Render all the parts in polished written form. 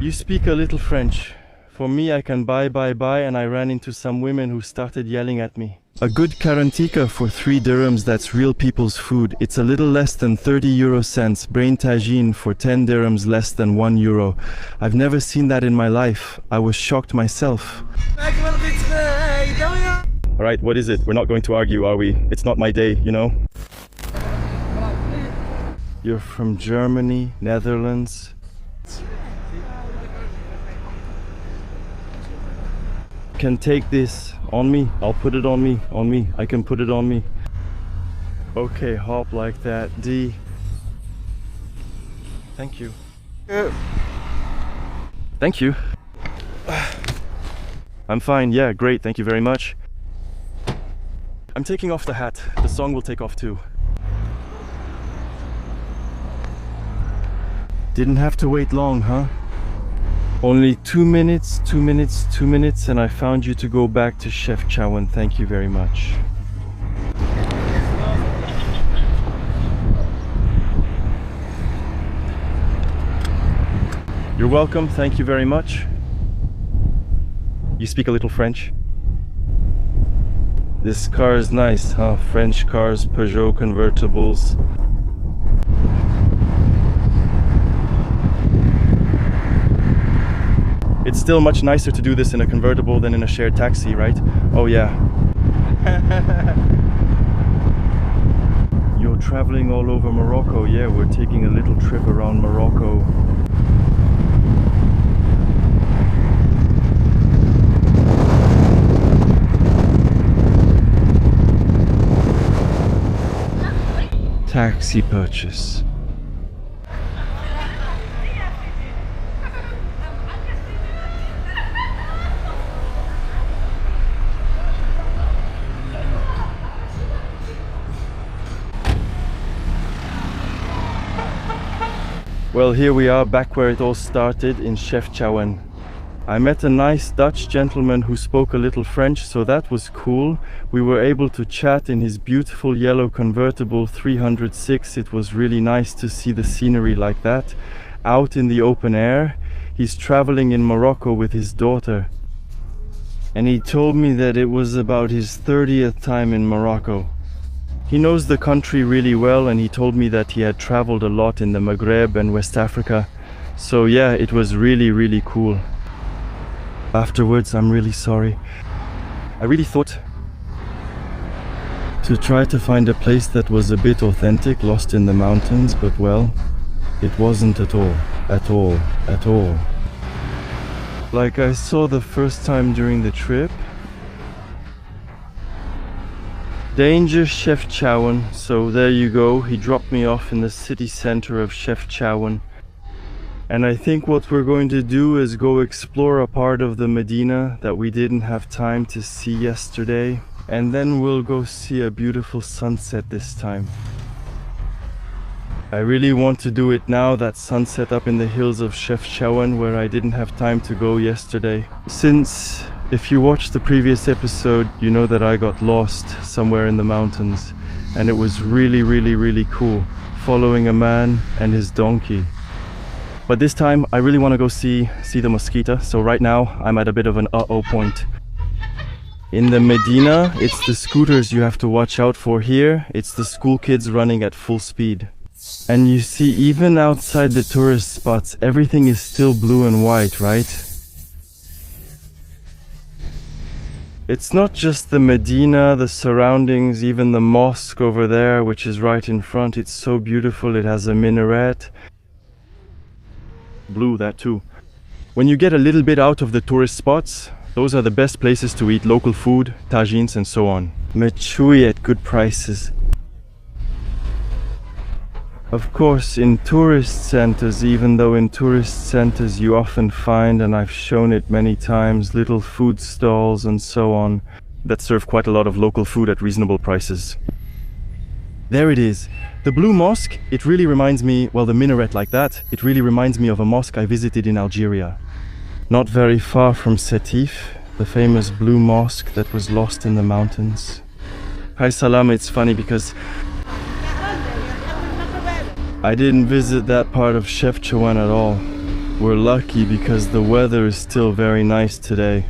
You speak a little French. For me, I can buy, and I ran into some women who started yelling at me. A good karantika for 3 dirhams, that's real people's food. It's a little less than 30 euro cents. Brain tagine for 10 dirhams, less than 1 euro. I've never seen that in my life. I was shocked myself. Alright, what is it? We're not going to argue, are we? It's not my day, you know? You're from Germany, Netherlands. Can take this on me. I'll put it on me. I can put it on me. Okay, hop like that. D. Thank you. Thank you. I'm fine. Yeah, great. Thank you very much. I'm taking off the hat. The song will take off too. Didn't have to wait long, huh? Only 2 minutes, and I found you to go back to Chefchaouen. Thank you very much. You're welcome, thank you very much. You speak a little French? This car is nice, huh? French cars, Peugeot convertibles. It's still much nicer to do this in a convertible than in a shared taxi, right? Oh yeah. You're traveling all over Morocco. Yeah, we're taking a little trip around Morocco. Taxi purchase. Well, here we are back where it all started, in Chefchaouen. I met a nice Dutch gentleman who spoke a little French, so that was cool. We were able to chat in his beautiful yellow convertible 306. It was really nice to see the scenery like that, out in the open air. He's traveling in Morocco with his daughter. And he told me that it was about his 30th time in Morocco. He knows the country really well, and he told me that he had traveled a lot in the Maghreb and West Africa. So yeah, it was really cool. Afterwards, I'm really sorry. I really thought to try to find a place that was a bit authentic, lost in the mountains, but well, it wasn't at all. Like I saw the first time during the trip. Danger Chefchaouen, so there you go. He dropped me off in the city center of Chefchaouen. And I think what we're going to do is go explore a part of the Medina that we didn't have time to see yesterday. And then we'll go see a beautiful sunset this time. I really want to do it now, that sunset up in the hills of Chefchaouen where I didn't have time to go yesterday. Since if you watched the previous episode, you know that I got lost somewhere in the mountains. And it was really cool, following a man and his donkey. But this time, I really want to go see the Mosquita. So right now, I'm at a bit of an uh-oh point. In the Medina, it's the scooters you have to watch out for. Here, it's the school kids running at full speed. And you see, even outside the tourist spots, everything is still blue and white, right? It's not just the Medina, the surroundings, even the mosque over there, which is right in front. It's so beautiful. It has a minaret. Blue, that too. When you get a little bit out of the tourist spots, those are the best places to eat local food, tagines and so on. Mechoui at good prices. Of course, in tourist centers, even though in tourist centers you often find, and I've shown it many times, little food stalls and so on that serve quite a lot of local food at reasonable prices. There it is. The blue mosque, it really reminds me, well, the minaret like that, it really reminds me of a mosque I visited in Algeria. Not very far from Sétif, the famous blue mosque that was lost in the mountains. Hi Salam, it's funny because I didn't visit that part of Chefchaouen at all. We're lucky because the weather is still very nice today.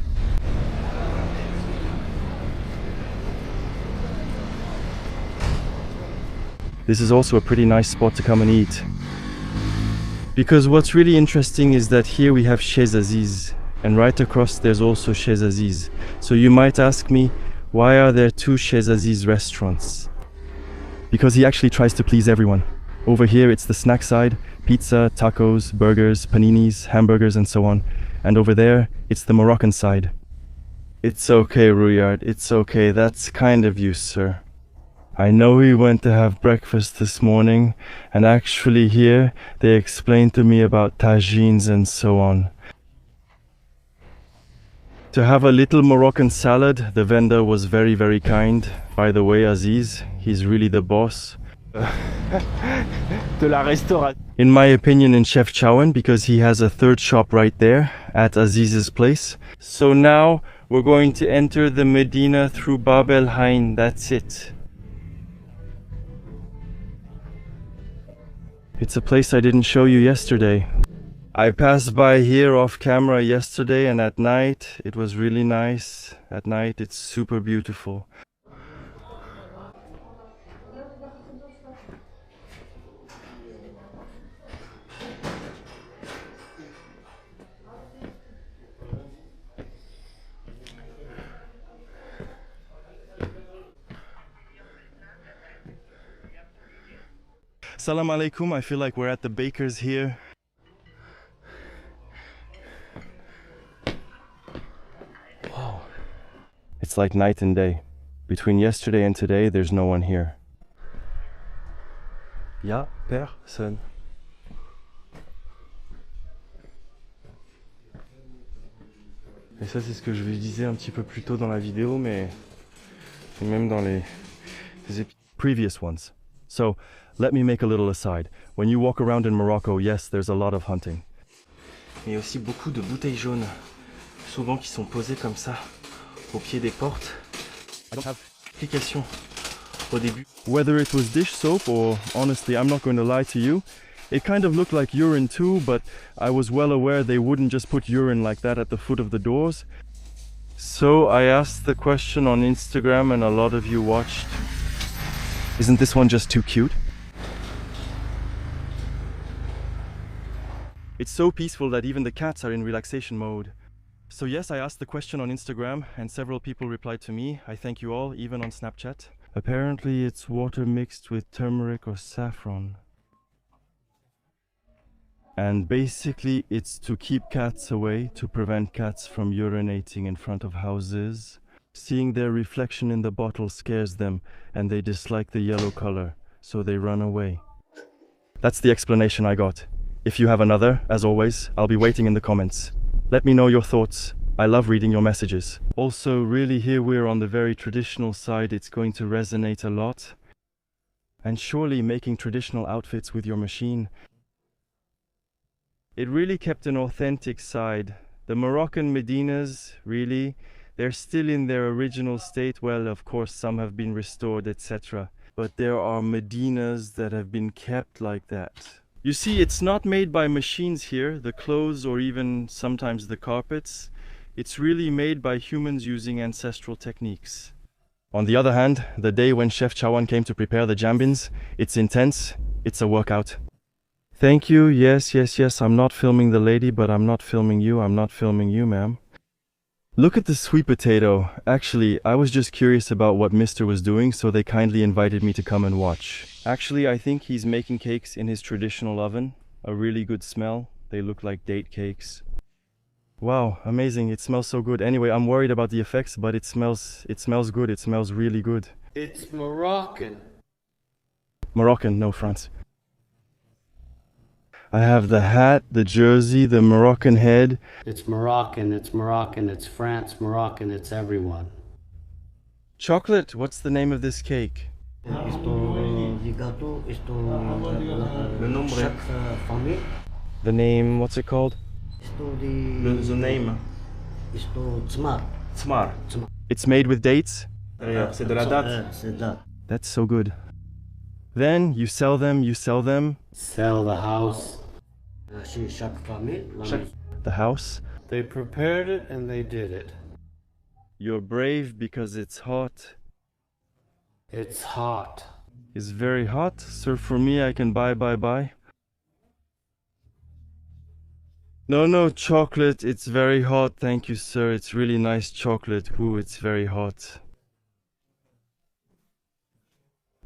This is also a pretty nice spot to come and eat. Because what's really interesting is that here we have Chez Aziz, and right across there's also Chez Aziz. So you might ask me, why are there two Chez Aziz restaurants? Because he actually tries to please everyone. Over here it's the snack side, pizza, tacos, burgers, paninis, hamburgers and so on. And over there it's the Moroccan side. It's okay, Ruyard, it's okay, that's kind of you, sir. I know we went to have breakfast this morning, and actually here they explained to me about tagines and so on. To have a little Moroccan salad, the vendor was very, very kind. By the way, Aziz, he's really the boss. De la restauration. In my opinion, in Chefchaouen, because he has a third shop right there at Aziz's place. So now we're going to enter the Medina through Bab el Hain, that's it. It's a place I didn't show you yesterday. I passed by here off camera yesterday, and at night it was really nice. At night it's super beautiful. Salam alaikum, I feel like we're at the baker's here. Wow. It's like night and day. Between yesterday and today, there's no one here. Y'a personne. Et ça, c'est ce que je disais un petit peu plus tôt dans la vidéo, mais même dans les previous ones. So, let me make a little aside. When you walk around in Morocco, yes, there's a lot of hunting. Il y a aussi beaucoup de bouteilles jaunes, souvent qui sont posées comme ça, au pied des portes. I don't have explication au début. Whether it was dish soap or, honestly, I'm not going to lie to you, it kind of looked like urine too, but I was well aware they wouldn't just put urine like that at the foot of the doors. So I asked the question on Instagram and a lot of you watched. Isn't this one just too cute? It's so peaceful that even the cats are in relaxation mode. So yes, I asked the question on Instagram and several people replied to me. I thank you all, even on Snapchat. Apparently it's water mixed with turmeric or saffron. And basically it's to keep cats away, to prevent cats from urinating in front of houses. Seeing their reflection in the bottle scares them and they dislike the yellow color, so they run away. That's the explanation I got. If you have another, as always, I'll be waiting in the comments. Let me know your thoughts. I love reading your messages. Also, really here we're on the very traditional side, it's going to resonate a lot. And surely making traditional outfits with your machine. It really kept an authentic side. The Moroccan Medinas, really, they're still in their original state. Well, of course, some have been restored, etc. But there are Medinas that have been kept like that. You see, it's not made by machines here, the clothes or even sometimes the carpets. It's really made by humans using ancestral techniques. On the other hand, the day when Chefchaouen came to prepare the jambins, it's intense, it's a workout. Thank you, yes, I'm not filming the lady, but I'm not filming you, ma'am. Look at the sweet potato. Actually, I was just curious about what Mr. was doing, so they kindly invited me to come and watch. Actually, I think he's making cakes in his traditional oven. A really good smell. They look like date cakes. Wow, amazing. It smells so good. Anyway, I'm worried about the effects, but it smells good. It smells really good. It's Moroccan. Moroccan, no France. I have the hat, the jersey, the Moroccan head. It's Moroccan, it's Moroccan, it's France, Moroccan, it's everyone. Chocolate, what's the name of this cake? The name, what's it called? The name. Tzmar. It's made with dates? C'est de la date. That's so good. Then you sell them. Sell the house. The house? They prepared it and they did it. You're brave because it's hot. It's hot. It's very hot, sir. For me, I can buy. No, chocolate. It's very hot. Thank you, sir. It's really nice chocolate. Ooh, it's very hot.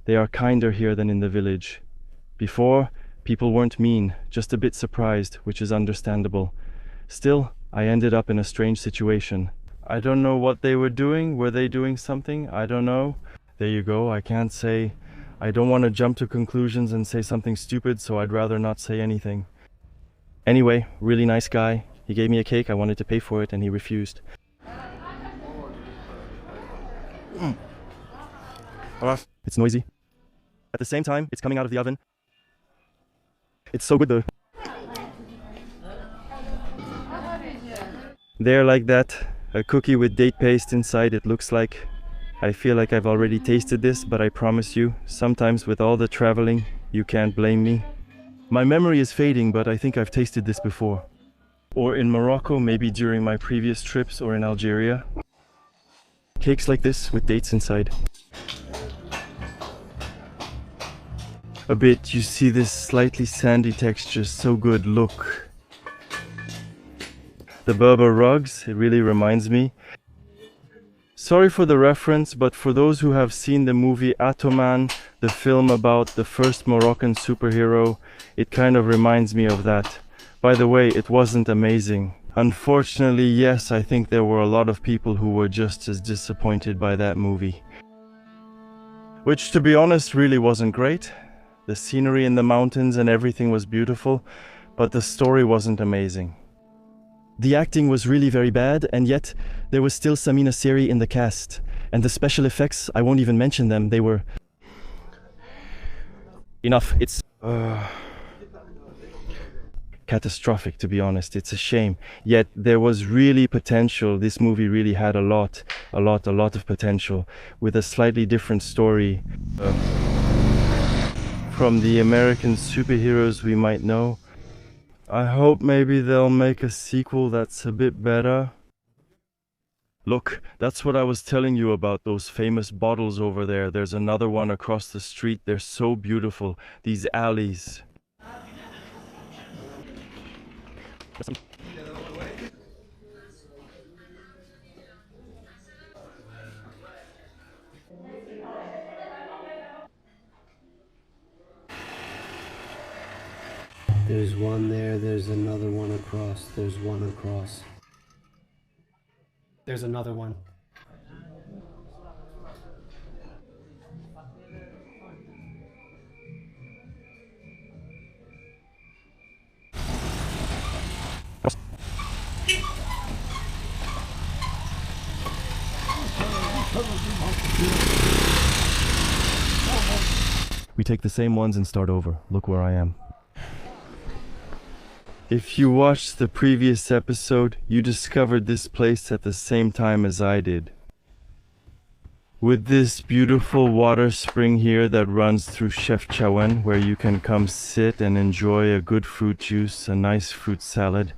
They are kinder here than in the village. Before, people weren't mean, just a bit surprised, which is understandable. Still, I ended up in a strange situation. I don't know what they were doing. Were they doing something? I don't know. There you go. I can't say. I don't want to jump to conclusions and say something stupid, so I'd rather not say anything. Anyway, really nice guy. He gave me a cake. I wanted to pay for it, and he refused. It's noisy. At the same time, it's coming out of the oven. It's so good though. There, like that. A cookie with date paste inside, it looks like. I feel like I've already tasted this, but I promise you, sometimes with all the traveling, you can't blame me. My memory is fading, but I think I've tasted this before. Or in Morocco, maybe during my previous trips, or in Algeria. Cakes like this with dates inside. A bit, you see this slightly sandy texture, so good, look. The Berber rugs, it really reminds me. Sorry for the reference, but for those who have seen the movie Ottoman, the film about the first Moroccan superhero, it kind of reminds me of that. By the way, it wasn't amazing. Unfortunately, yes, I think there were a lot of people who were just as disappointed by that movie. Which, to be honest, really wasn't great. The scenery in the mountains and everything was beautiful, but the story wasn't amazing. The acting was really very bad, and yet there was still Samina Seri in the cast. And the special effects, I won't even mention them, they were... Enough, it's... catastrophic, to be honest. It's a shame. Yet there was really potential. This movie really had a lot of potential, with a slightly different story from the American superheroes we might know. I hope maybe they'll make a sequel that's a bit better. Look, that's what I was telling you about, those famous bottles over there. There's another one across the street. They're so beautiful, these alleys. There's one there, there's another one across, there's one across. There's another one. We take the same ones and start over. Look where I am. If you watched the previous episode, you discovered this place at the same time as I did. With this beautiful water spring here that runs through Chefchaouen, where you can come sit and enjoy a good fruit juice, a nice fruit salad.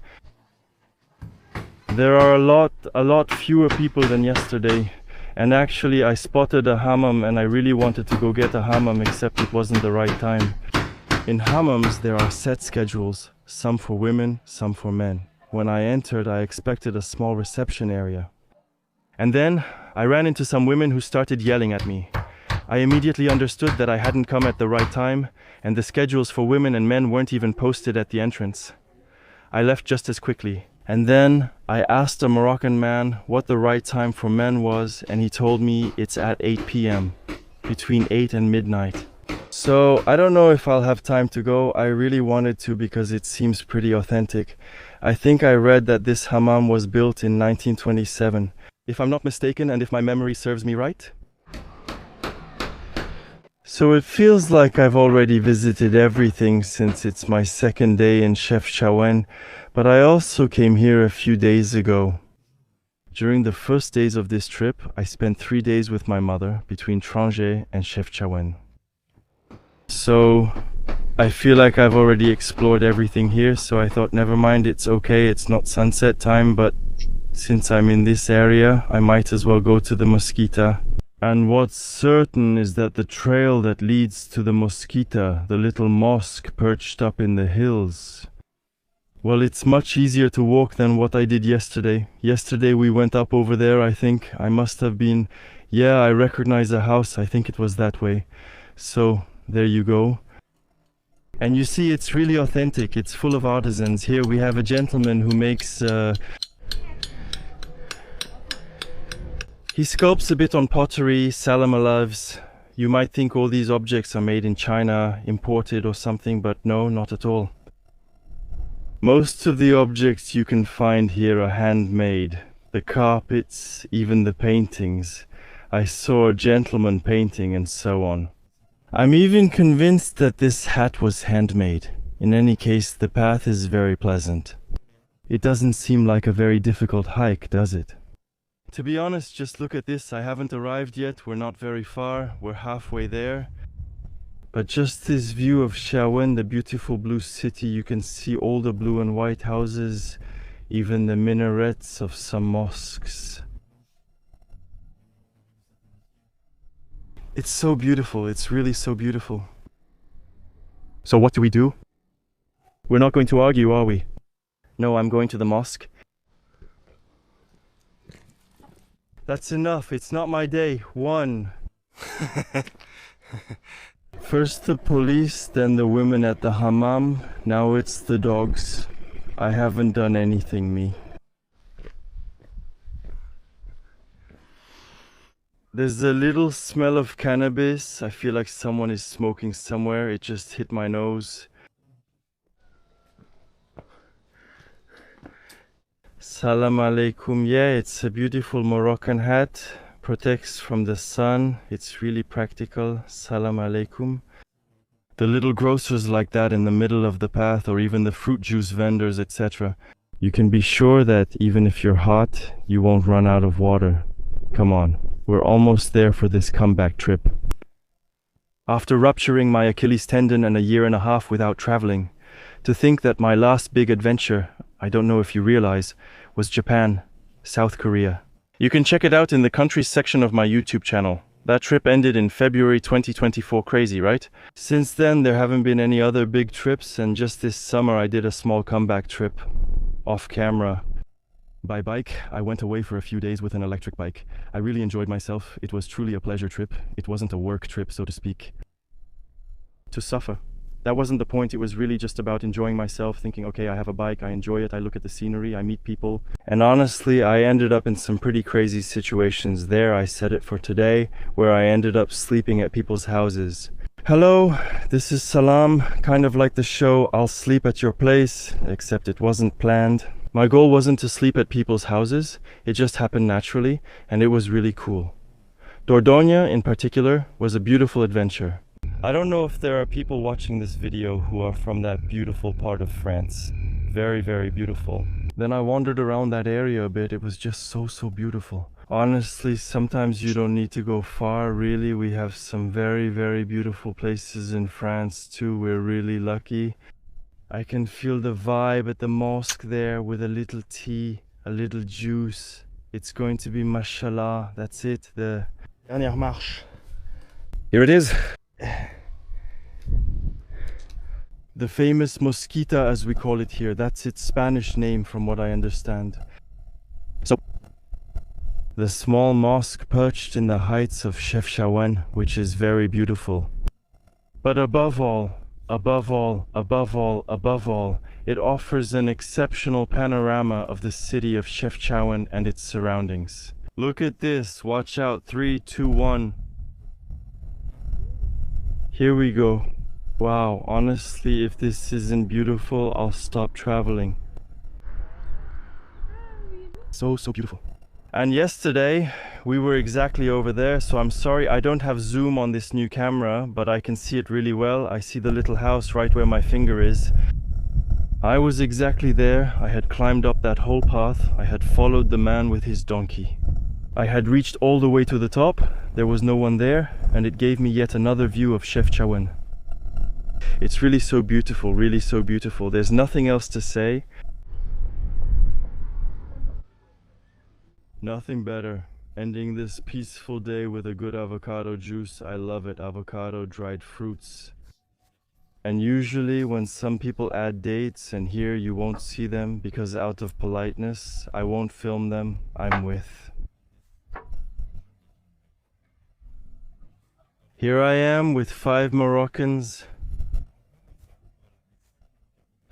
There are a lot fewer people than yesterday, and actually I spotted a hammam and I really wanted to go get a hammam, except it wasn't the right time. In hammams there are set schedules, some for women, some for men. When I entered, I expected a small reception area. And then I ran into some women who started yelling at me. I immediately understood that I hadn't come at the right time, and the schedules for women and men weren't even posted at the entrance. I left just as quickly. And then I asked a Moroccan man what the right time for men was, and he told me it's at 8 p.m., between 8 and midnight. So I don't know if I'll have time to go. I really wanted to because it seems pretty authentic. I think I read that this hammam was built in 1927, if I'm not mistaken and if my memory serves me right. So it feels like I've already visited everything since it's my second day in Chefchaouen, but I also came here a few days ago. During the first days of this trip, I spent 3 days with my mother between Trangé and Chefchaouen. So I feel like I've already explored everything here, so I thought never mind, it's okay, it's not sunset time, but since I'm in this area, I might as well go to the Mosquita. And what's certain is that the trail that leads to the Mosquita, the little mosque perched up in the hills, well, it's much easier to walk than what I did yesterday. Yesterday we went up over there, I think. I must have been, yeah, I recognize a house, I think it was that way. So, there you go. And you see, it's really authentic, it's full of artisans. Here we have a gentleman who makes... he sculpts a bit on pottery, salamalavs. You might think all these objects are made in China, imported or something, but no, not at all. Most of the objects you can find here are handmade. The carpets, even the paintings. I saw a gentleman painting and so on. I'm even convinced that this hat was handmade. In any case, the path is very pleasant. It doesn't seem like a very difficult hike, does it? To be honest, just look at this. I haven't arrived yet. We're not very far. We're halfway there. But just this view of Chefchaouen, the beautiful blue city, you can see all the blue and white houses, even the minarets of some mosques. It's so beautiful. It's really so beautiful. So what do we do? We're not going to argue, are we? No, I'm going to the mosque. That's enough. It's not my day. One. First the police, then the women at the hammam. Now it's the dogs. I haven't done anything, me. There's a little smell of cannabis. I feel like someone is smoking somewhere. It just hit my nose. Salam alaikum. Yeah, it's a beautiful Moroccan hat. Protects from the sun. It's really practical. Salam alaikum. The little grocers like that in the middle of the path, or even the fruit juice vendors, etc. You can be sure that even if you're hot, you won't run out of water. Come on, we're almost there for this comeback trip. After rupturing my Achilles tendon and a year and a half without traveling, to think that my last big adventure, I don't know if you realize, was Japan, South Korea. You can check it out in the countries section of my YouTube channel. That trip ended in February 2024, crazy, right? Since then, there haven't been any other big trips, and just this summer I did a small comeback trip, off camera. By bike, I went away for a few days with an electric bike. I really enjoyed myself. It was truly a pleasure trip. It wasn't a work trip, so to speak. To suffer. That wasn't the point. It was really just about enjoying myself, thinking, okay, I have a bike, I enjoy it, I look at the scenery, I meet people. And honestly, I ended up in some pretty crazy situations there. I said it for today, where I ended up sleeping at people's houses. Hello, this is Salam, kind of like the show I'll Sleep at Your Place, except it wasn't planned. My goal wasn't to sleep at people's houses, it just happened naturally, and it was really cool. Dordogne, in particular, was a beautiful adventure. I don't know if there are people watching this video who are from that beautiful part of France. Very, very beautiful. Then I wandered around that area a bit. It was just so beautiful. Honestly, sometimes you don't need to go far, really. We have some very, very beautiful places in France too. We're really lucky. I can feel the vibe at the mosque there with a little tea, a little juice. It's going to be mashallah. That's it. The dernière marche. Here it is. The famous Mosquita, as we call it here, that's its Spanish name from what I understand. So, the small mosque perched in the heights of Chefchaouen, which is very beautiful. But above all, it offers an exceptional panorama of the city of Chefchaouen and its surroundings. Look at this, watch out, 3, 2, 1. Here we go. Wow, honestly, if this isn't beautiful, I'll stop traveling. So beautiful. And yesterday, we were exactly over there, so I'm sorry I don't have zoom on this new camera, but I can see it really well. I see the little house right where my finger is. I was exactly there. I had climbed up that whole path. I had followed the man with his donkey. I had reached all the way to the top. There was no one there, and it gave me yet another view of Chefchaouen. It's really so beautiful, really so beautiful. There's nothing else to say. Nothing better. Ending this peaceful day with a good avocado juice. I love it. Avocado, dried fruits. And usually when some people add dates, and here you won't see them because out of politeness, I won't film them. I'm with. Here I am with 5 Moroccans.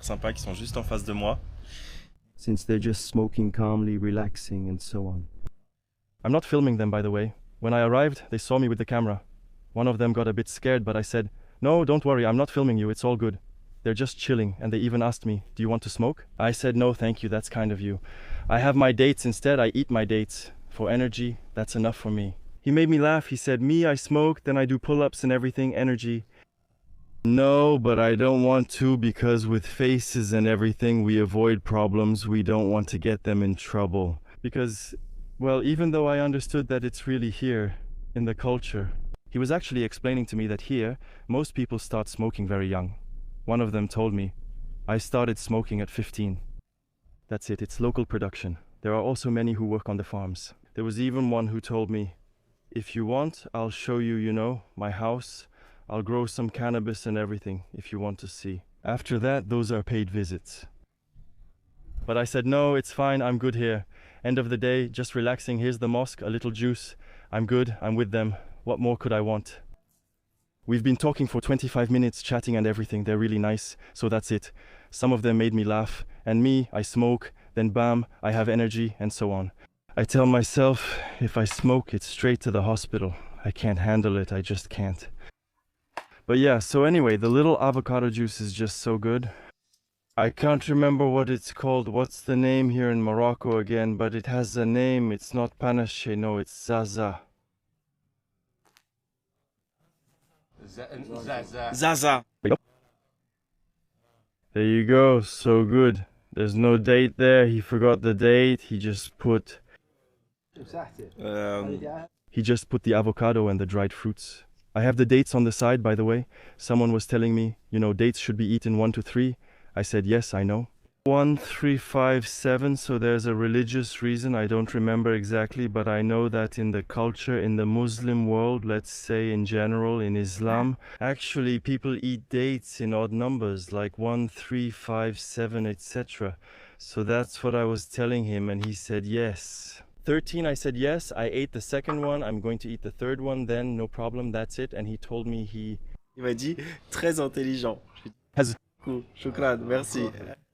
Sympas qui sont juste en face de moi. Since they're just smoking calmly, relaxing and so on. I'm not filming them, by the way. When I arrived, they saw me with the camera. One of them got a bit scared, but I said, "No, don't worry, I'm not filming you, it's all good." They're just chilling, and they even asked me, "Do you want to smoke?" I said, "No, thank you, that's kind of you. I have my dates instead, I eat my dates. For energy, that's enough for me." He made me laugh. He said, "Me, I smoke, then I do pull-ups and everything, energy." No, but I don't want to, because with faces and everything, we avoid problems. We don't want to get them in trouble. Because, well, even though I understood that it's really here, in the culture, he was actually explaining to me that here, most people start smoking very young. One of them told me, "I started smoking at 15. That's it, it's local production. There are also many who work on the farms. There was even one who told me, "If you want, I'll show you, you know, my house. I'll grow some cannabis and everything, if you want to see." After that, those are paid visits. But I said, "No, it's fine, I'm good here. End of the day, just relaxing. Here's the mosque, a little juice. I'm good, I'm with them. What more could I want?" We've been talking for 25 minutes, chatting and everything. They're really nice, so that's it. Some of them made me laugh, and me, I smoke, then bam, I have energy, and so on. I tell myself, if I smoke, it's straight to the hospital. I can't handle it, I just can't. But yeah, so anyway, the little avocado juice is just so good. I can't remember what it's called. What's the name here in Morocco again? But it has a name. It's not panache, no, it's zaza. Zaza. There you go, so good. There's no date there. He forgot the date. He just put the avocado and the dried fruits. I have the dates on the side, by the way. Someone was telling me, you know, dates should be eaten 1 to 3. I said, yes, I know. 1, 3, 5, 7, so there's a religious reason. I don't remember exactly, but I know that in the culture, in the Muslim world, let's say in general, in Islam, actually people eat dates in odd numbers, like 1, 3, 5, 7, etc. So that's what I was telling him, and he said yes. 13, I said yes. I ate the second one. I'm going to eat the third one then, no problem, that's it. And he told me Il m'a dit, très intelligent. Cool, shukran, merci.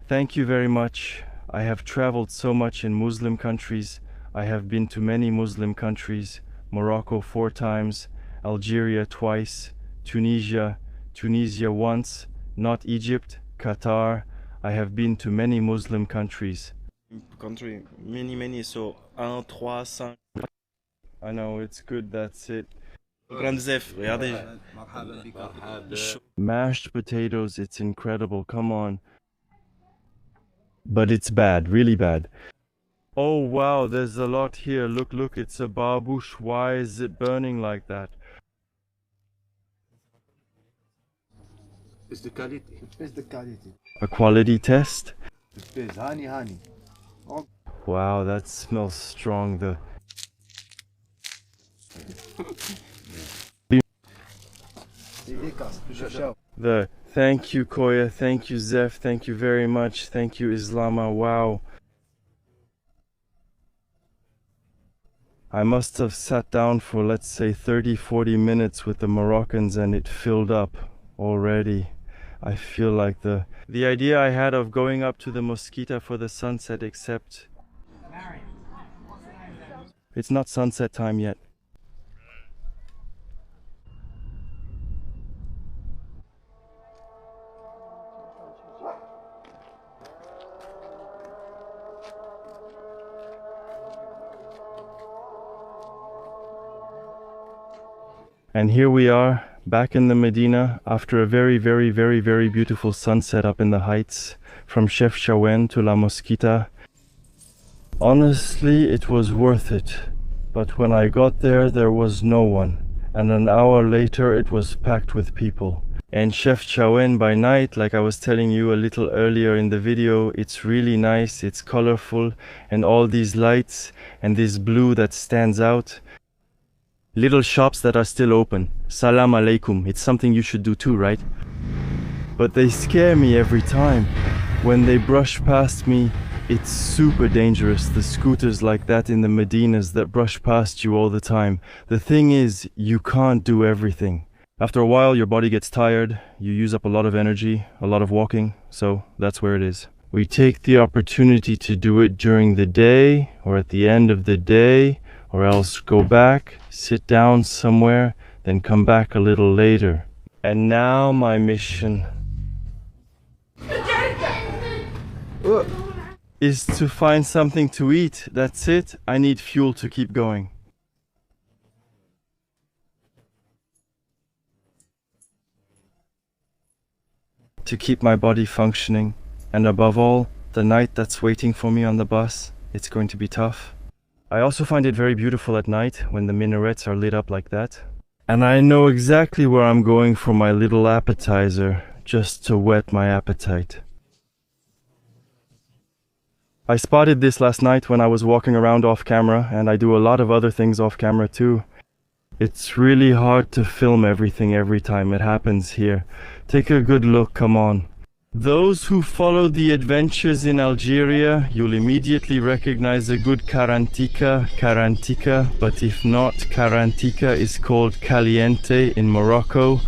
Thank you very much. I have traveled so much in Muslim countries. I have been to many Muslim countries. Morocco 4 times, Algeria twice, Tunisia once, not Egypt, Qatar. I have been to many Muslim countries. Country, many, so 1, 3, 5. I know, it's good, that's it. Shukran bzaf, regardez. Mashed potatoes, it's incredible, come on. But it's bad, really bad. Oh wow, there's a lot here. Look, it's a barbouche. Why is it burning like that? It's the quality. It's the quality. A quality test? It's honey. Oh. Wow, that smells strong. Thank you, Koya. Thank you, Zef. Thank you very much. Thank you, Islama. Wow. I must have sat down for, let's say, 30-40 minutes with the Moroccans, and it filled up already. I feel like the idea I had of going up to the Mosquita for the sunset, except it's not sunset time yet. And here we are, back in the Medina, after a very beautiful sunset up in the heights, from Chefchaouen to La Mosquita. Honestly, it was worth it, but when I got there was no one, and an hour later it was packed with people. And Chefchaouen by night, like I was telling you a little earlier in the video, it's really nice, it's colorful, and all these lights and this blue that stands out. Little shops that are still open. Salam alaikum. It's something you should do too, right? But they scare me every time. When they brush past me, it's super dangerous. The scooters like that in the Medinas that brush past you all the time. The thing is, you can't do everything. After a while, your body gets tired, you use up a lot of energy, a lot of walking, so that's where it is. We take the opportunity to do it during the day or at the end of the day, or else go back, sit down somewhere, then come back a little later. And now my mission is to find something to eat. That's it. I need fuel to keep going. To keep my body functioning, and above all, the night that's waiting for me on the bus, it's going to be tough. I also find it very beautiful at night when the minarets are lit up like that. And I know exactly where I'm going for my little appetizer, just to whet my appetite. I spotted this last night when I was walking around off camera, and I do a lot of other things off camera too. It's really hard to film everything every time it happens here. Take a good look, come on. Those who follow the adventures in Algeria, you'll immediately recognize a good karantika, but if not, karantika is called caliente in Morocco.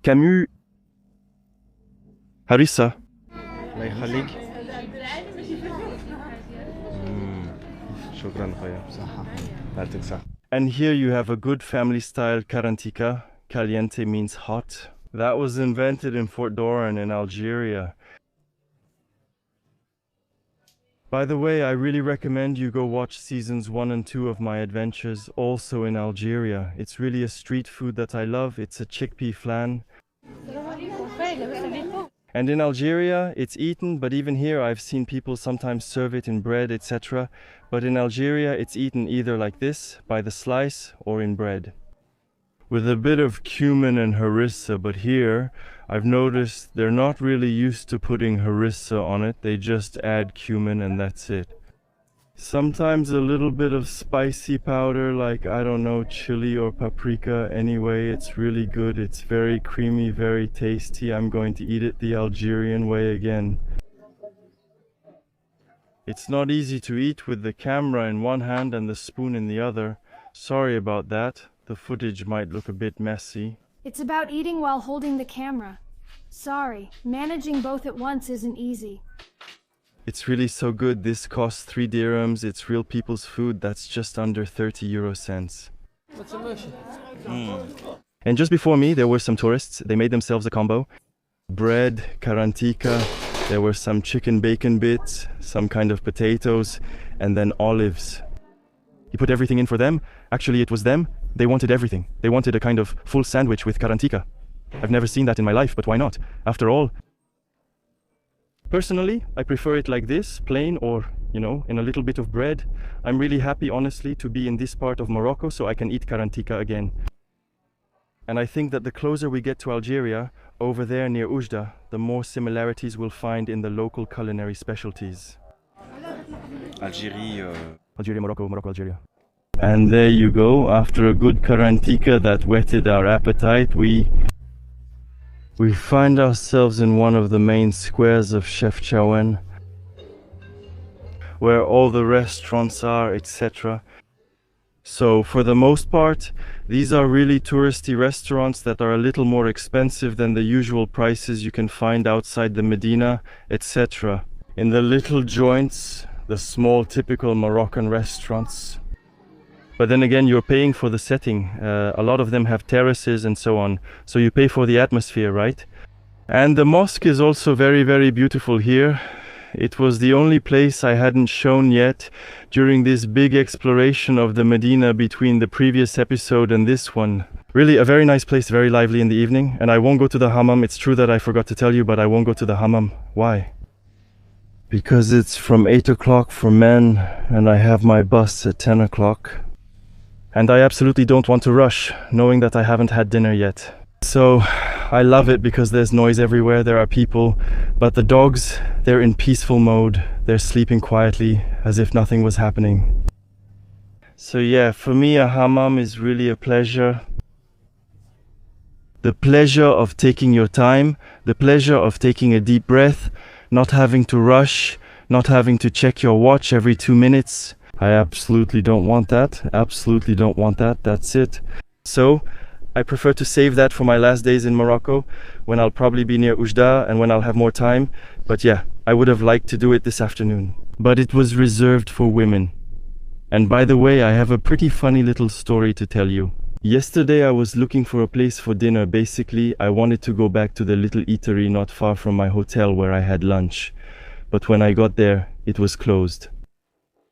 Camus Harissa. الله يخليك. شكرا خويا. صحة. يعطيك صحة. And here you have a good family style karantika. Caliente means hot. That was invented in Fort Doran in Algeria. By the way, I really recommend you go watch seasons 1 and 2 of my adventures, also in Algeria. It's really a street food that I love. It's a chickpea flan. And in Algeria, it's eaten, but even here I've seen people sometimes serve it in bread, etc. But in Algeria, it's eaten either like this, by the slice, or in bread. With a bit of cumin and harissa, but here, I've noticed they're not really used to putting harissa on it. They just add cumin and that's it. Sometimes a little bit of spicy powder, like, I don't know, chili or paprika. Anyway, it's really good. It's very creamy, very tasty. I'm going to eat it the Algerian way again. It's not easy to eat with the camera in one hand and the spoon in the other. Sorry about that. The footage might look a bit messy. It's about eating while holding the camera. Sorry, managing both at once isn't easy. It's really so good. This costs 3 dirhams. It's real people's food. That's just under 30 euro cents. And just before me, there were some tourists. They made themselves a combo. Bread, karantika, there were some chicken bacon bits, some kind of potatoes, and then olives. You put everything in for them. Actually, it was them. They wanted everything. They wanted a kind of full sandwich with karantika. I've never seen that in my life, but why not? After all, personally, I prefer it like this, plain, or, you know, in a little bit of bread. I'm really happy, honestly, to be in this part of Morocco so I can eat karantika again. And I think that the closer we get to Algeria, over there near Oujda, the more similarities we'll find in the local culinary specialties. Algérie. Algeria, Morocco, Morocco, Algeria. And there you go. After a good karantika that whetted our appetite, we find ourselves in one of the main squares of Chefchaouen, where all the restaurants are, etc. So for the most part, these are really touristy restaurants that are a little more expensive than the usual prices you can find outside the Medina, etc. In the little joints, the small typical Moroccan restaurants. But then again, you're paying for the setting. A lot of them have terraces and so on. So you pay for the atmosphere, right? And the mosque is also very, very beautiful here. It was the only place I hadn't shown yet during this big exploration of the Medina between the previous episode and this one. Really a very nice place, very lively in the evening. And I won't go to the hammam. It's true that I forgot to tell you, but I won't go to the hammam. Why? because it's from 8 o'clock for men and I have my bus at 10 o'clock. And I absolutely don't want to rush, knowing that I haven't had dinner yet. So I love it because there's noise everywhere, there are people, but the dogs, they're in peaceful mode. They're sleeping quietly as if nothing was happening. So yeah, for me a hammam is really a pleasure. The pleasure of taking your time, the pleasure of taking a deep breath, not having to rush, not having to check your watch every 2 minutes. I absolutely don't want that, absolutely don't want that, that's it. So I prefer to save that for my last days in Morocco, when I'll probably be near Oujda and when I'll have more time. But yeah, I would have liked to do it this afternoon. But it was reserved for women. And by the way, I have a pretty funny little story to tell you. Yesterday I was looking for a place for dinner. Basically, I wanted to go back to the little eatery not far from my hotel where I had lunch. But when I got there, it was closed.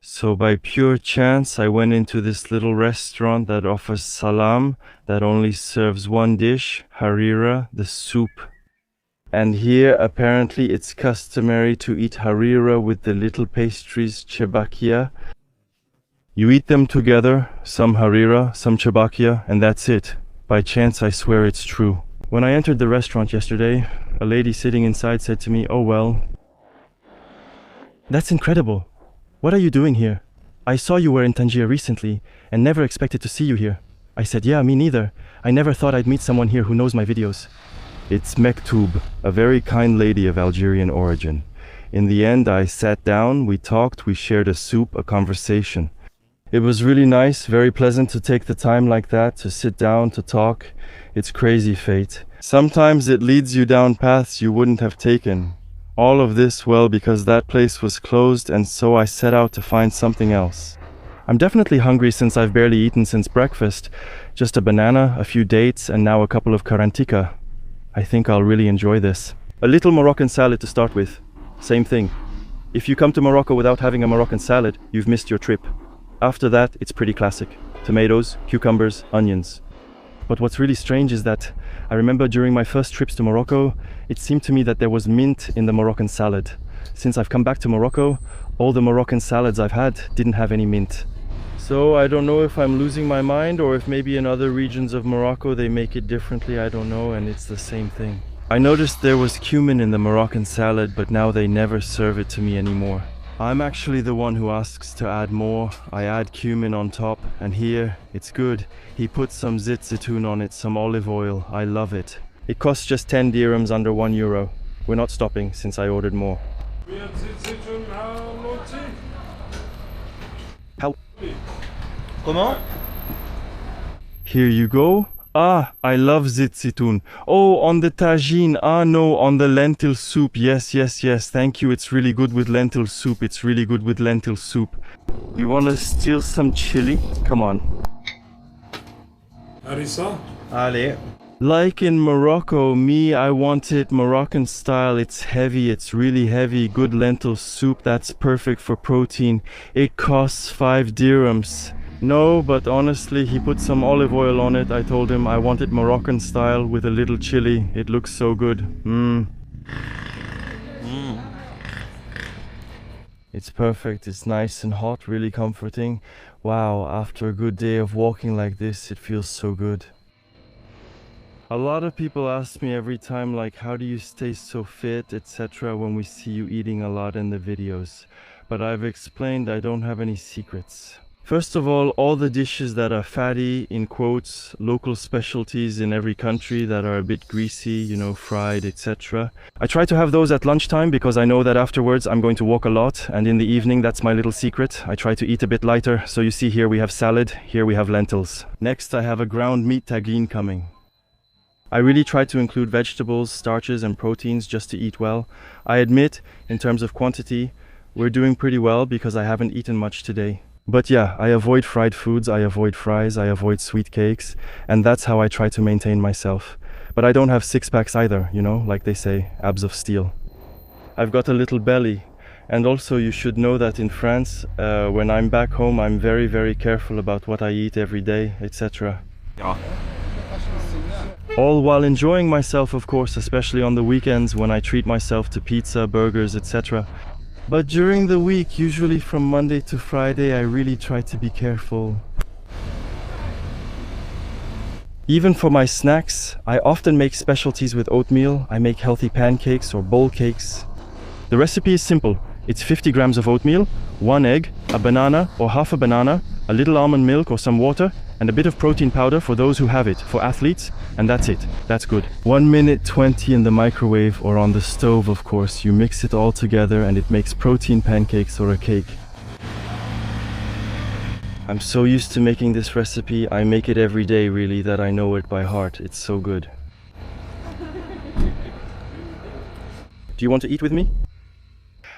So by pure chance, I went into this little restaurant that offers salam, that only serves one dish, harira, the soup. And here, apparently, it's customary to eat harira with the little pastries, chebakia. You eat them together, some harira, some chebakia, and that's it. By chance, I swear it's true. When I entered the restaurant yesterday, a lady sitting inside said to me, "Oh well, that's incredible. What are you doing here? I saw you were in Tangier recently and never expected to see you here." I said, "Yeah, me neither. I never thought I'd meet someone here who knows my videos." It's Mektoub, a very kind lady of Algerian origin. In the end, I sat down, we talked, we shared a soup, a conversation. It was really nice, very pleasant to take the time like that, to sit down, to talk. It's crazy fate. Sometimes it leads you down paths you wouldn't have taken. All of this, well, because that place was closed, and so I set out to find something else. I'm definitely hungry since I've barely eaten since breakfast. Just a banana, a few dates, and now a couple of karantika. I think I'll really enjoy this. A little Moroccan salad to start with. Same thing. If you come to Morocco without having a Moroccan salad, you've missed your trip. After that, it's pretty classic. Tomatoes, cucumbers, onions. But what's really strange is that I remember during my first trips to Morocco, it seemed to me that there was mint in the Moroccan salad. Since I've come back to Morocco, all the Moroccan salads I've had didn't have any mint. So I don't know if I'm losing my mind or if maybe in other regions of Morocco they make it differently, I don't know, and it's the same thing. I noticed there was cumin in the Moroccan salad, but now they never serve it to me anymore. I'm actually the one who asks to add more. I add cumin on top, and here, it's good. He puts some zitzoun on it, some olive oil. I love it. It costs just 10 dirhams, under €1. We're not stopping since I ordered more. How? Comment? Here you go. Ah, I love zitzoun. Oh, on the tagine. Ah, no, on the lentil soup. Yes, yes, yes. Thank you. It's really good with lentil soup. It's really good with lentil soup. You want to steal some chili? Come on. Artisan? Allez. Like in Morocco, I want it Moroccan style. It's heavy, it's really heavy. Good lentil soup, that's perfect for protein. It costs 5 dirhams. No, but honestly, he put some olive oil on it. I told him I want it Moroccan style with a little chili. It looks so good. It's perfect, it's nice and hot, really comforting. Wow, after a good day of walking like this, it feels so good. A lot of people ask me every time, like, how do you stay so fit, etc. when we see you eating a lot in the videos. But I've explained I don't have any secrets. First of all the dishes that are fatty, in quotes, local specialties in every country that are a bit greasy, you know, fried, etc. I try to have those at lunchtime because I know that afterwards I'm going to walk a lot, and in the evening, that's my little secret. I try to eat a bit lighter. So you see here we have salad, here we have lentils. Next I have a ground meat tagine coming. I really try to include vegetables, starches and proteins just to eat well. I admit, in terms of quantity, we're doing pretty well because I haven't eaten much today. But yeah, I avoid fried foods, I avoid fries, I avoid sweet cakes, and that's how I try to maintain myself. But I don't have six packs either, you know, like they say, abs of steel. I've got a little belly. And also you should know that in France, when I'm back home, I'm very, very careful about what I eat every day, etc. Yeah. All while enjoying myself, of course, especially on the weekends when I treat myself to pizza, burgers, etc. But during the week, usually from Monday to Friday, I really try to be careful. Even for my snacks, I often make specialties with oatmeal. I make healthy pancakes or bowl cakes. The recipe is simple. It's 50 grams of oatmeal, 1 egg, a banana or half a banana, a little almond milk or some water, and a bit of protein powder for those who have it, for athletes, and that's it. That's good. 1 minute 20 in the microwave or on the stove, of course. You mix it all together and it makes protein pancakes or a cake. I'm so used to making this recipe, I make it every day really, that I know it by heart. It's so good. Do you want to eat with me?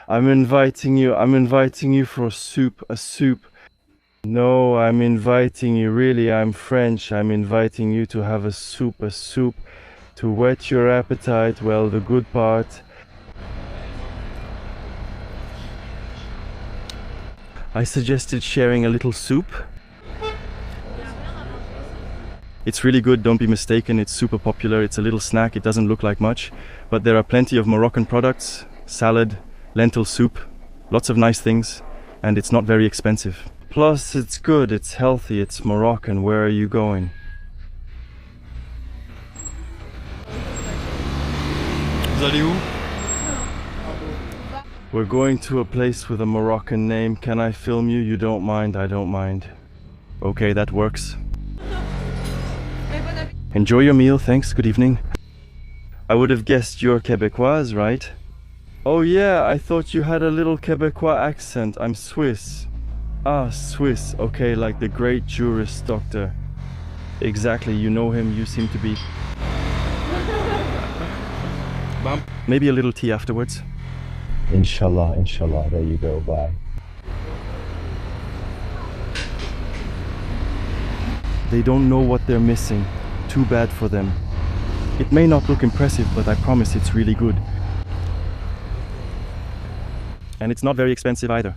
I'm inviting you for a soup. No, I'm inviting you, really, I'm French. I'm inviting you to have a soup, to whet your appetite, well, the good part. I suggested sharing a little soup. It's really good, don't be mistaken, it's super popular, it's a little snack, it doesn't look like much, but there are plenty of Moroccan products, salad, lentil soup, lots of nice things, and it's not very expensive. Plus, it's good, it's healthy, it's Moroccan. Where are you going? Vous allez où? We're going to a place with a Moroccan name. Can I film you? You don't mind? I don't mind. Okay, that works. Enjoy your meal, thanks, good evening. I would have guessed you're Quebecoise, right? Oh yeah, I thought you had a little Quebecois accent. I'm Swiss. Ah, Swiss. Okay, like the great jurist doctor. Exactly, you know him, you seem to be. Maybe a little tea afterwards. Inshallah, inshallah. There you go, bye. They don't know what they're missing. Too bad for them. It may not look impressive, but I promise it's really good. And it's not very expensive either.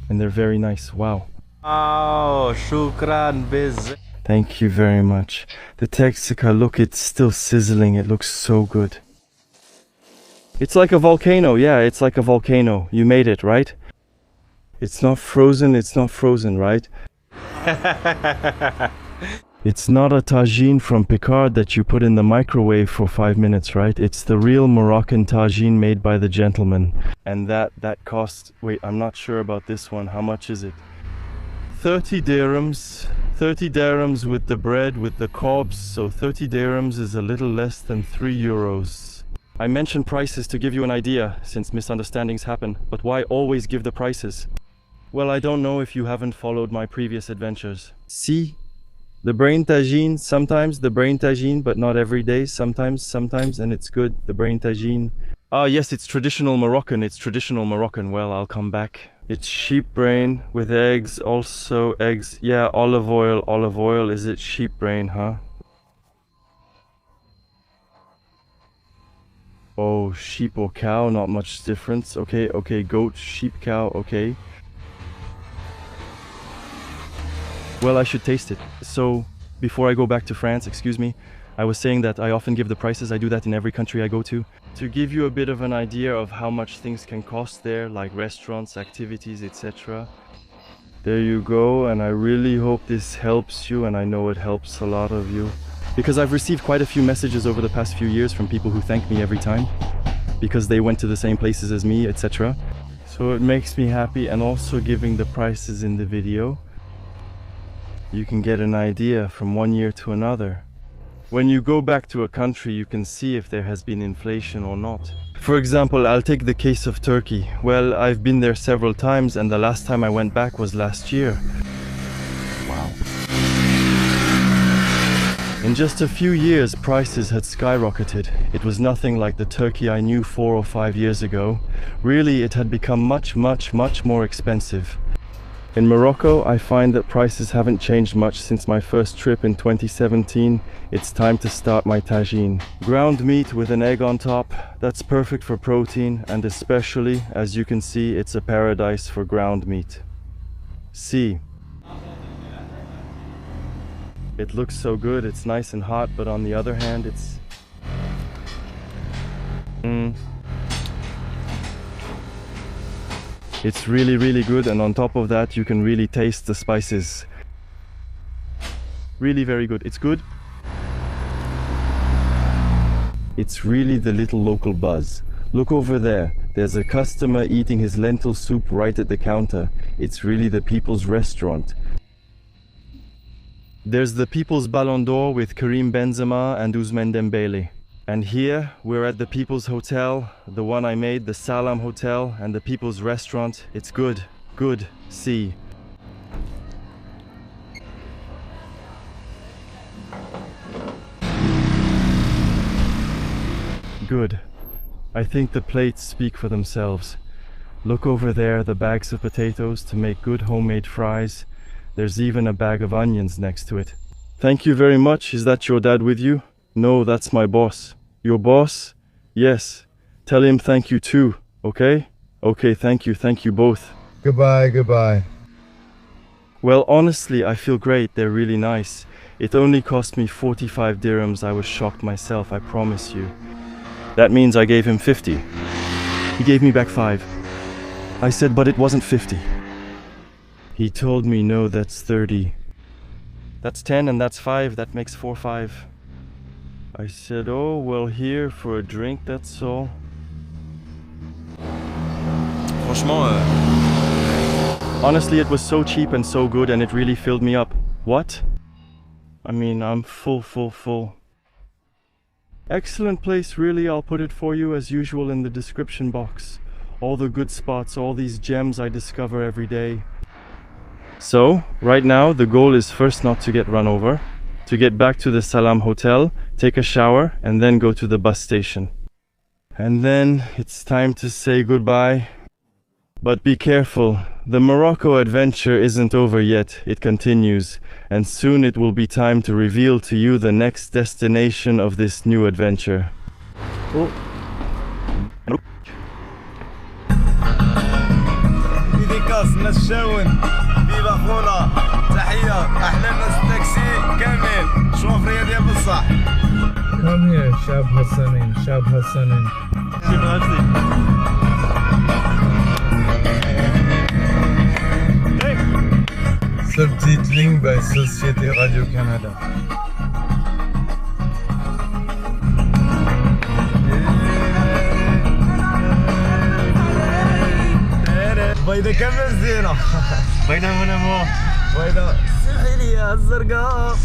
And they're very nice. Wow. Oh, shukran biz. Thank you very much. The Texica, look, it's still sizzling. It looks so good. It's like a volcano. Yeah, it's like a volcano. You made it, right? It's not frozen, right? It's not a tagine from Picard that you put in the microwave for 5 minutes, right? It's the real Moroccan tagine made by the gentleman. And that costs, wait, I'm not sure about this one. How much is it? 30 dirhams. 30 dirhams with the bread, with the cobs. So 30 dirhams is a little less than 3 euros. I mention prices to give you an idea, since misunderstandings happen. But why always give the prices? Well, I don't know if you haven't followed my previous adventures. See? The brain tagine, sometimes the brain tagine, but not every day, sometimes, and it's good, the brain tagine. Ah yes, it's traditional Moroccan, well, I'll come back. It's sheep brain with eggs, also eggs, yeah, olive oil, is it sheep brain, huh? Oh, sheep or cow, not much difference, okay, goat, sheep, cow, okay. Well, I should taste it. So, before I go back to France, excuse me, I was saying that I often give the prices. I do that in every country I go to give you a bit of an idea of how much things can cost there, like restaurants, activities, etc. There you go, and I really hope this helps you, and I know it helps a lot of you. Because I've received quite a few messages over the past few years from people who thank me every time, because they went to the same places as me, etc. So it makes me happy, and also giving the prices in the video. You can get an idea from one year to another. When you go back to a country, you can see if there has been inflation or not. For example, I'll take the case of Turkey. Well, I've been there several times, and the last time I went back was last year. Wow. In just a few years, prices had skyrocketed. It was nothing like the Turkey I knew 4 or 5 years ago. Really, it had become much more expensive. In Morocco, I find that prices haven't changed much since my first trip in 2017. It's time to start my tagine. Ground meat with an egg on top, that's perfect for protein, and especially, as you can see, it's a paradise for ground meat. See. It looks so good, it's nice and hot, but on the other hand, it's... It's really, really good, and on top of that you can really taste the spices. Really very good. It's good. It's really the little local buzz. Look over there. There's a customer eating his lentil soup right at the counter. It's really the people's restaurant. There's the People's Ballon d'Or with Karim Benzema and Ousmane Dembele. And here we're at the People's Hotel, the one I made, the Salam Hotel, and the People's Restaurant. It's good, good. See. Good. I think the plates speak for themselves. Look over there, the bags of potatoes to make good homemade fries. There's even a bag of onions next to it. Thank you very much. Is that your dad with you? No, that's my boss. Your boss? Yes. Tell him thank you too, okay? Okay, thank you both. Goodbye, goodbye. Well, honestly, I feel great. They're really nice. It only cost me 45 dirhams. I was shocked myself, I promise you. That means I gave him 50. He gave me back 5. I said, but it wasn't 50. He told me, no, that's 30. That's 10 and that's 5, that makes 4-5. I said, oh, well, here for a drink, that's all. Franchement, Honestly, it was so cheap and so good, and it really filled me up. What? I mean, I'm full. Excellent place, really. I'll put it for you as usual in the description box. All the good spots, all these gems I discover every day. So, right now, the goal is first not to get run over, to get back to the Salam Hotel, take a shower, and then go to the bus station. And then it's time to say goodbye. But be careful, the Morocco adventure isn't over yet, it continues, and soon it will be time to reveal to you the next destination of this new adventure. Oh. الناس شاون فيفا خونا تحية أحلى الناس التاكسي كامل شوفرية ديال بصح. Come here, Shab Hassanin, Shab Hassanin. Subtitling by Société Radio-Canada. بيضة كاملة زينة. بيضة من أمو. بيضة سحيلية الزرقاء.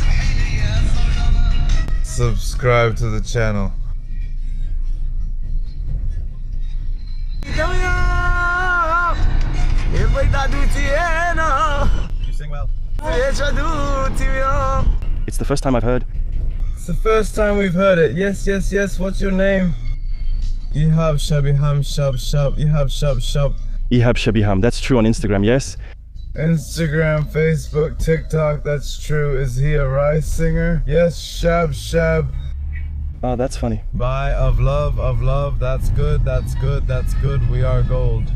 Subscribe to the channel. You sing well. It's the first time I've heard. It's the first time we've heard it. Yes, yes, yes. What's your name? Ihab Shabiham Shab Shab. Ihab Shab Shab. Ihab Shabiham, that's true on Instagram, yes? Instagram, Facebook, TikTok, that's true. Is he a rice singer? Yes, Shab Shab. Oh, that's funny. Buy of love, that's good, that's good, that's good, we are gold.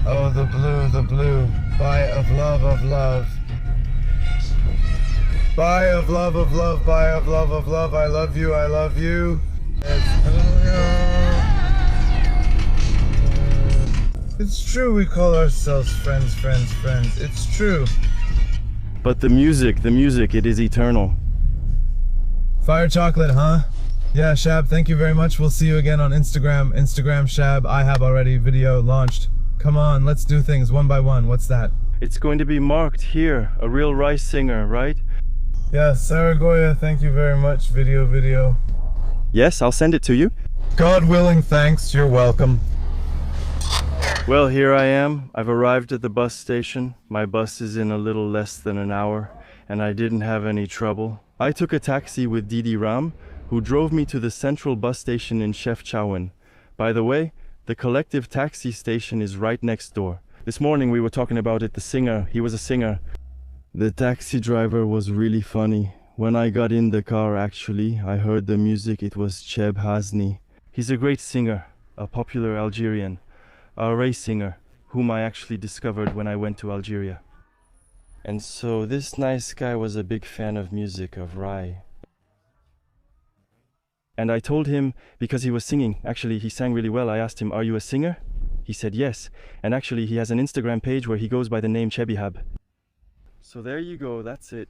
Oh, the blue, buy of love, buy of love, buy of love, I love you. It's true we call ourselves friends. It's true. But the music, it is eternal. Fire chocolate, huh? Yeah, Shab, thank you very much. We'll see you again on Instagram. Instagram Shab, I have already video launched. Come on, let's do things one by one. What's that? It's going to be marked here, a real rice singer, right? Yeah, Saragoya, thank you very much. Video. Yes, I'll send it to you. God willing, thanks. You're welcome. Well, here I am. I've arrived at the bus station. My bus is in a little less than an hour, and I didn't have any trouble. I took a taxi with Didi Ram, who drove me to the central bus station in Chefchaouen. By the way, the collective taxi station is right next door. This morning we were talking about it, he was a singer. The taxi driver was really funny. When I got in the car, actually, I heard the music. It was Cheb Hazni. He's a great singer, a popular Algerian, a race singer, whom I actually discovered when I went to Algeria. And so this nice guy was a big fan of music, of Rai. And I told him, because he was singing, actually he sang really well, I asked him, are you a singer? He said yes, and actually he has an Instagram page where he goes by the name Chebihab. So there you go, that's it.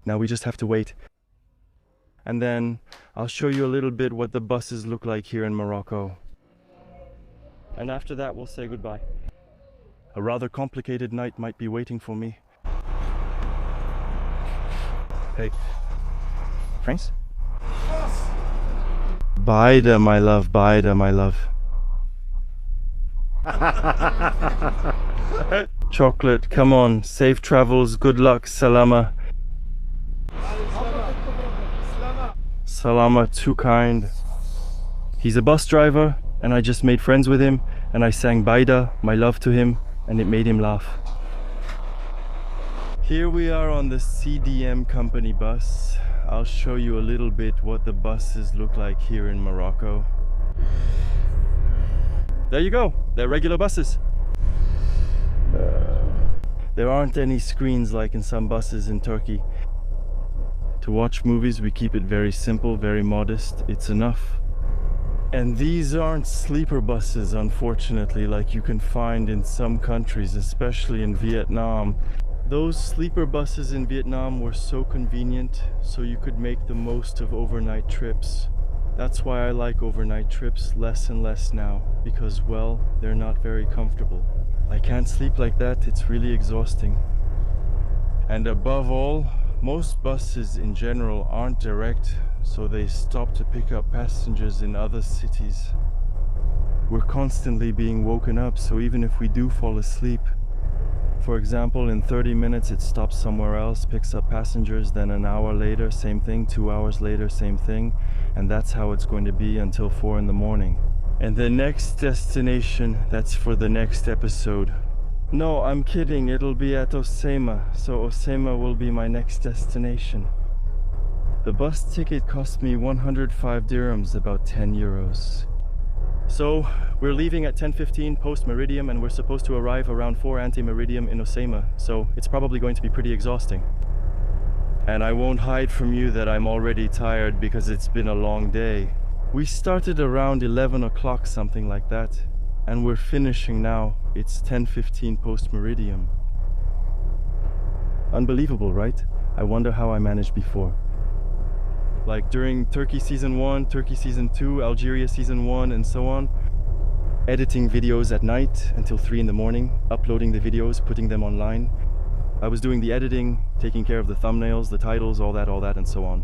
Now we just have to wait. And then I'll show you a little bit what the buses look like here in Morocco. And after that we'll say goodbye. A rather complicated night might be waiting for me. Hey. France? Baida, my love, Baida, my love. Chocolate, come on, safe travels, good luck, salama. Salama, too kind. He's a bus driver, and I just made friends with him, and I sang Baida, my love, to him, and it made him laugh. Here we are on the CDM company bus. I'll show you a little bit what the buses look like here in Morocco. There you go, they're regular buses. There aren't any screens like in some buses in Turkey. To watch movies we keep it very simple, very modest, it's enough. And these aren't sleeper buses, unfortunately, like you can find in some countries, especially in Vietnam. Those sleeper buses in Vietnam were so convenient, so you could make the most of overnight trips. That's why I like overnight trips less and less now, because, well, they're not very comfortable. I can't sleep like that, it's really exhausting. And above all, most buses in general aren't direct, so they stop to pick up passengers in other cities. We're constantly being woken up, so even if we do fall asleep, for example, in 30 minutes it stops somewhere else, picks up passengers, then an hour later, same thing, 2 hours later, same thing, and that's how it's going to be until 4 in the morning. And the next destination, that's for the next episode. No, I'm kidding, it'll be at Osema, so Osema will be my next destination. The bus ticket cost me 105 dirhams, about 10 euros. So, we're leaving at 10:15 post-meridium and we're supposed to arrive around 4 ante-meridium in Osema, so it's probably going to be pretty exhausting. And I won't hide from you that I'm already tired because it's been a long day. We started around 11 o'clock, something like that, and we're finishing now. It's 10:15 post-meridium. Unbelievable, right? I wonder how I managed before. Like during Turkey Season 1, Turkey Season 2, Algeria Season 1, and so on. Editing videos at night until 3 in the morning, uploading the videos, putting them online. I was doing the editing, taking care of the thumbnails, the titles, all that, and so on.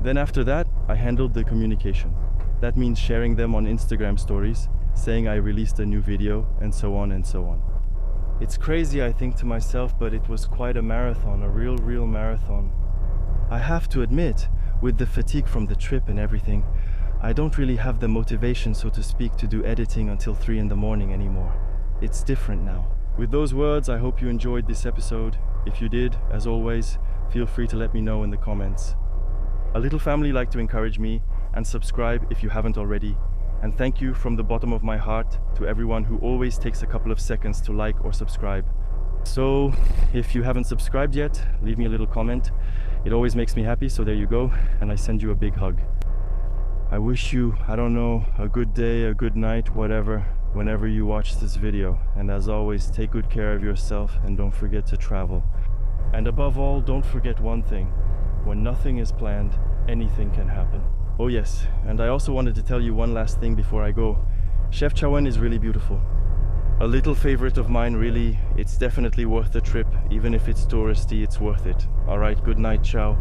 Then after that, I handled the communication. That means sharing them on Instagram stories, saying I released a new video, and so on and so on. It's crazy, I think to myself, but it was quite a marathon, a real marathon. I have to admit, with the fatigue from the trip and everything, I don't really have the motivation, so to speak, to do editing until 3 in the morning anymore. It's different now. With those words, I hope you enjoyed this episode. If you did, as always, feel free to let me know in the comments. A little family like to encourage me, and subscribe if you haven't already. And thank you from the bottom of my heart to everyone who always takes a couple of seconds to like or subscribe. So, if you haven't subscribed yet, leave me a little comment. It always makes me happy, so there you go, and I send you a big hug. I wish you, I don't know, a good day, a good night, whatever, whenever you watch this video. And as always, take good care of yourself and don't forget to travel. And above all, don't forget one thing. When nothing is planned, anything can happen. Oh yes, and I also wanted to tell you one last thing before I go. Chefchaouen is really beautiful. A little favorite of mine, really. It's definitely worth the trip. Even if it's touristy, it's worth it. Alright, good night, ciao.